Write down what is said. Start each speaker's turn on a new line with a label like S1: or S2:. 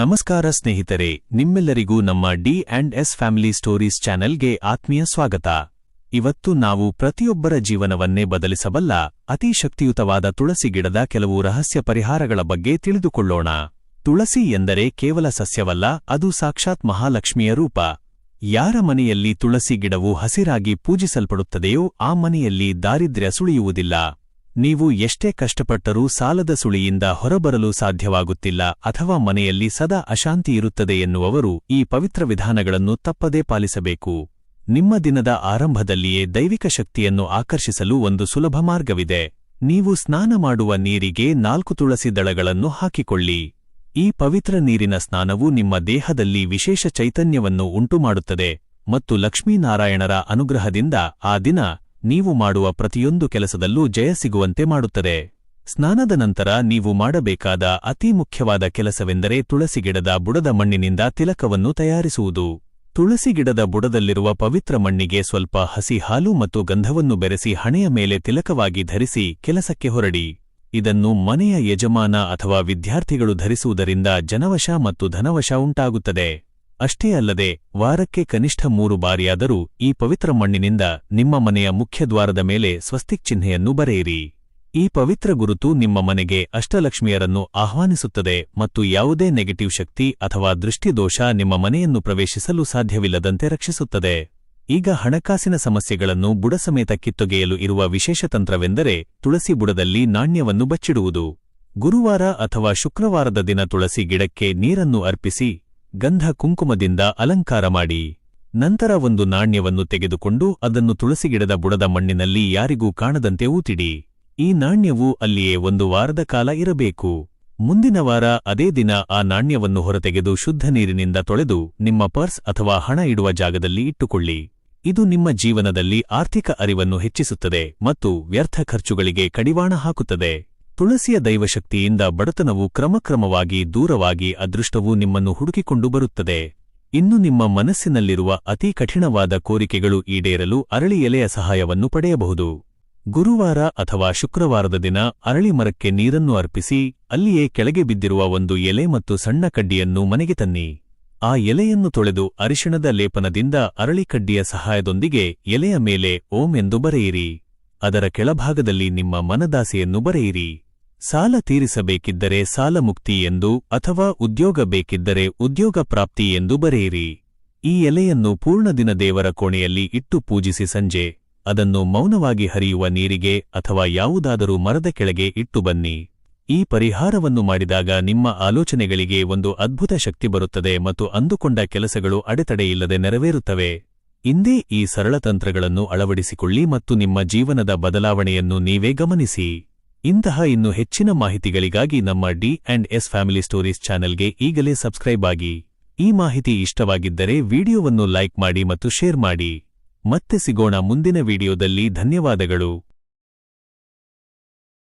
S1: ನಮಸ್ಕಾರ ಸ್ನೇಹಿತರೆ, ನಿಮ್ಮೆಲ್ಲರಿಗೂ ನಮ್ಮ ಡಿ&ಎಸ್ ಫ್ಯಾಮಿಲಿ ಸ್ಟೋರೀಸ್ ಚಾನೆಲ್ಗೆ ಆತ್ಮೀಯ ಸ್ವಾಗತ. ಇವತ್ತು ನಾವು ಪ್ರತಿಯೊಬ್ಬರ ಜೀವನವನ್ನೇ ಬದಲಿಸಬಲ್ಲ ಅತಿ ಶಕ್ತಿಯುತವಾದ ತುಳಸಿ ಗಿಡದ ಕೆಲವು ರಹಸ್ಯ ಪರಿಹಾರಗಳ ಬಗ್ಗೆ ತಿಳಿದುಕೊಳ್ಳೋಣ. ತುಳಸಿ ಎಂದರೆ ಕೇವಲ ಸಸ್ಯವಲ್ಲ, ಅದು ಸಾಕ್ಷಾತ್ ಮಹಾಲಕ್ಷ್ಮಿಯ ರೂಪ. ಯಾರ ಮನೆಯಲ್ಲಿ ತುಳಸಿ ಗಿಡವು ಹಸಿರಾಗಿ ಪೂಜಿಸಲ್ಪಡುತ್ತದೆಯೋ ಆ ಮನೆಯಲ್ಲಿ ದಾರಿದ್ರ್ಯ ಸುಳಿಯುವುದಿಲ್ಲ. ನೀವು ಎಷ್ಟೇ ಕಷ್ಟಪಟ್ಟರೂ ಸಾಲದ ಸುಳಿಯಿಂದ ಹೊರಬರಲು ಸಾಧ್ಯವಾಗುತ್ತಿಲ್ಲ ಅಥವಾ ಮನೆಯಲ್ಲಿ ಸದಾ ಅಶಾಂತಿ ಇರುತ್ತದೆ ಎನ್ನುವವರು ಈ ಪವಿತ್ರ ವಿಧಾನಗಳನ್ನು ತಪ್ಪದೇ ಪಾಲಿಸಬೇಕು. ನಿಮ್ಮ ದಿನದ ಆರಂಭದಲ್ಲಿಯೇ ದೈವಿಕ ಶಕ್ತಿಯನ್ನು ಆಕರ್ಷಿಸಲು ಒಂದು ಸುಲಭ ಮಾರ್ಗವಿದೆ. ನೀವು ಸ್ನಾನ ಮಾಡುವ ನೀರಿಗೆ 4 ತುಳಸಿ ದಳಗಳನ್ನು ಹಾಕಿಕೊಳ್ಳಿ. ಈ ಪವಿತ್ರ ನೀರಿನ ಸ್ನಾನವು ನಿಮ್ಮ ದೇಹದಲ್ಲಿ ವಿಶೇಷ ಚೈತನ್ಯವನ್ನು ಉಂಟುಮಾಡುತ್ತದೆ ಮತ್ತು ಲಕ್ಷ್ಮೀನಾರಾಯಣರ ಅನುಗ್ರಹದಿಂದ ಆ ದಿನ ನೀವು ಮಾಡುವ ಪ್ರತಿಯೊಂದು ಕೆಲಸದಲ್ಲೂ ಜಯ ಸಿಗುವಂತೆ ಮಾಡುತ್ತದೆ. ಸ್ನಾನದ ನಂತರ ನೀವು ಮಾಡಬೇಕಾದ ಅತಿ ಮುಖ್ಯವಾದ ಕೆಲಸವೆಂದರೆ ತುಳಸಿ ಗಿಡದ ಬುಡದ ಮಣ್ಣಿನಿಂದ ತಿಲಕವನ್ನು ತಯಾರಿಸುವುದು. ತುಳಸಿ ಗಿಡದ ಬುಡದಲ್ಲಿರುವ ಪವಿತ್ರ ಮಣ್ಣಿಗೆ ಸ್ವಲ್ಪ ಹಸಿ ಹಾಲು ಮತ್ತು ಗಂಧವನ್ನು ಬೆರೆಸಿ ಹಣೆಯ ಮೇಲೆ ತಿಲಕವಾಗಿ ಧರಿಸಿ ಕೆಲಸಕ್ಕೆ ಹೊರಡಿ. ಇದನ್ನು ಮನೆಯ ಯಜಮಾನ ಅಥವಾ ವಿದ್ಯಾರ್ಥಿಗಳು ಧರಿಸುವುದರಿಂದ ಜನವಶ ಮತ್ತು ಧನವಶ ಉಂಟಾಗುತ್ತದೆ. ಅಷ್ಟೇ ಅಲ್ಲದೆ ವಾರಕ್ಕೆ ಕನಿಷ್ಠ 3 ಬಾರಿಯಾದರೂ ಈ ಪವಿತ್ರ ಮಣ್ಣಿನಿಂದ ನಿಮ್ಮ ಮನೆಯ ಮುಖ್ಯದ್ವಾರದ ಮೇಲೆ ಸ್ವಸ್ತಿಕ್ ಚಿಹ್ನೆಯನ್ನು ಬರೆಯಿರಿ. ಈ ಪವಿತ್ರ ಗುರುತು ನಿಮ್ಮ ಮನೆಗೆ ಅಷ್ಟಲಕ್ಷ್ಮಿಯರನ್ನು ಆಹ್ವಾನಿಸುತ್ತದೆ ಮತ್ತು ಯಾವುದೇ ನೆಗೆಟಿವ್ ಶಕ್ತಿ ಅಥವಾ ದೃಷ್ಟಿದೋಷ ನಿಮ್ಮ ಮನೆಯನ್ನು ಪ್ರವೇಶಿಸಲು ಸಾಧ್ಯವಿಲ್ಲದಂತೆ ರಕ್ಷಿಸುತ್ತದೆ. ಈಗ ಹಣಕಾಸಿನ ಸಮಸ್ಯೆಗಳನ್ನು ಬುಡಸಮೇತ ಕಿತ್ತೊಗೆಯಲು ಇರುವ ವಿಶೇಷ ತಂತ್ರವೆಂದರೆ ತುಳಸಿ ಬುಡದಲ್ಲಿ ನಾಣ್ಯವನ್ನು ಬಚ್ಚಿಡುವುದು. ಗುರುವಾರ ಅಥವಾ ಶುಕ್ರವಾರದ ದಿನ ತುಳಸಿ ಗಿಡಕ್ಕೆ ನೀರನ್ನು ಅರ್ಪಿಸಿ ಗಂಧ ಕುಂಕುಮದಿಂದ ಅಲಂಕಾರ ಮಾಡಿ. ನಂತರ ಒಂದು ನಾಣ್ಯವನ್ನು ತೆಗೆದುಕೊಂಡು ಅದನ್ನು ತುಳಸಿ ಗಿಡದ ಬುಡದ ಮಣ್ಣಿನಲ್ಲಿ ಯಾರಿಗೂ ಕಾಣದಂತೆ ಊತಿಡಿ. ಈ ನಾಣ್ಯವು ಅಲ್ಲಿಯೇ 1 ವಾರದ ಕಾಲ ಇರಬೇಕು. ಮುಂದಿನ ವಾರ ಅದೇ ದಿನ ಆ ನಾಣ್ಯವನ್ನು ಹೊರತೆಗೆದು ಶುದ್ಧ ನೀರಿನಿಂದ ತೊಳೆದು ನಿಮ್ಮ ಪರ್ಸ್ ಅಥವಾ ಹಣ ಇಡುವ ಜಾಗದಲ್ಲಿ ಇಟ್ಟುಕೊಳ್ಳಿ. ಇದು ನಿಮ್ಮ ಜೀವನದಲ್ಲಿ ಆರ್ಥಿಕ ಅರಿವನ್ನು ಹೆಚ್ಚಿಸುತ್ತದೆ ಮತ್ತು ವ್ಯರ್ಥ ಖರ್ಚುಗಳಿಗೆ ಕಡಿವಾಣ ಹಾಕುತ್ತದೆ. ತುಳಸಿಯ ದೈವಶಕ್ತಿಯಿಂದ ಬಡತನವು ಕ್ರಮಕ್ರಮವಾಗಿ ದೂರವಾಗಿ ಅದೃಷ್ಟವು ನಿಮ್ಮನ್ನು ಹುಡುಕಿಕೊಂಡು ಬರುತ್ತದೆ. ಇನ್ನು ನಿಮ್ಮ ಮನಸ್ಸಿನಲ್ಲಿರುವ ಅತಿ ಕಠಿಣವಾದ ಕೋರಿಕೆಗಳು ಈಡೇರಲು ಅರಳಿ ಎಲೆಯ ಸಹಾಯವನ್ನು ಪಡೆಯಬಹುದು. ಗುರುವಾರ ಅಥವಾ ಶುಕ್ರವಾರದ ದಿನ ಅರಳಿ ಮರಕ್ಕೆ ನೀರನ್ನು ಅರ್ಪಿಸಿ ಅಲ್ಲಿಯೇ ಕೆಳಗೆ ಬಿದ್ದಿರುವ ಒಂದು ಎಲೆ ಮತ್ತು ಸಣ್ಣ ಕಡ್ಡಿಯನ್ನು ಮನೆಗೆ ತನ್ನಿ. ಆ ಎಲೆಯನ್ನು ತೊಳೆದು ಅರಿಶಿಣದ ಲೇಪನದಿಂದ ಅರಳಿ ಕಡ್ಡಿಯ ಸಹಾಯದೊಂದಿಗೆ ಎಲೆಯ ಮೇಲೆ ಓಂ ಎಂದು ಬರೆಯಿರಿ. ಅದರ ಕೆಳಭಾಗದಲ್ಲಿ ನಿಮ್ಮ ಮನದಾಸೆಯನ್ನು ಬರೆಯಿರಿ. ಸಾಲ ತೀರಿಸಬೇಕಿದ್ದರೆ ಸಾಲ ಮುಕ್ತಿ ಎಂದು ಅಥವಾ ಉದ್ಯೋಗ ಬೇಕಿದ್ದರೆ ಉದ್ಯೋಗ ಪ್ರಾಪ್ತಿ ಎಂದು ಬರೆಯಿರಿ. ಈ ಎಲೆಯನ್ನು ಪೂರ್ಣದಿನ ದೇವರ ಕೋಣೆಯಲ್ಲಿ ಇಟ್ಟು ಪೂಜಿಸಿ ಸಂಜೆ ಅದನ್ನು ಮೌನವಾಗಿ ಹರಿಯುವ ನೀರಿಗೆ ಅಥವಾ ಯಾವುದಾದರೂ ಮರದ ಕೆಳಗೆ ಇಟ್ಟು ಬನ್ನಿ. ಈ ಪರಿಹಾರವನ್ನು ಮಾಡಿದಾಗ ನಿಮ್ಮ ಆಲೋಚನೆಗಳಿಗೆ ಒಂದು ಅದ್ಭುತ ಶಕ್ತಿ ಬರುತ್ತದೆ ಮತ್ತು ಅಂದುಕೊಂಡ ಕೆಲಸಗಳು ಅಡೆತಡೆಯಿಲ್ಲದೆ ನೆರವೇರುತ್ತವೆ. ಇಂದೇ ಈ ಸರಳ ತಂತ್ರಗಳನ್ನು ಅಳವಡಿಸಿಕೊಳ್ಳಿ ಮತ್ತು ನಿಮ್ಮ ಜೀವನದ ಬದಲಾವಣೆಯನ್ನು ನೀವೇ ಗಮನಿಸಿ. ಇಂತಹ ಇನ್ನೂ ಹೆಚ್ಚಿನ ಮಾಹಿತಿಗಳಿಗಾಗಿ ನಮ್ಮ ಡಿ&ಎಸ್ ಫ್ಯಾಮಿಲಿ ಸ್ಟೋರೀಸ್ ಚಾನೆಲ್ಗೆ ಈಗಲೇ ಸಬ್ಸ್ಕ್ರೈಬ್ ಆಗಿ. ಈ ಮಾಹಿತಿ ಇಷ್ಟವಾಗಿದ್ದರೆ ವಿಡಿಯೋವನ್ನು ಲೈಕ್ ಮಾಡಿ ಮತ್ತು ಶೇರ್ ಮಾಡಿ. ಮತ್ತೆ ಸಿಗೋಣ ಮುಂದಿನ ವಿಡಿಯೋದಲ್ಲಿ. ಧನ್ಯವಾದಗಳು.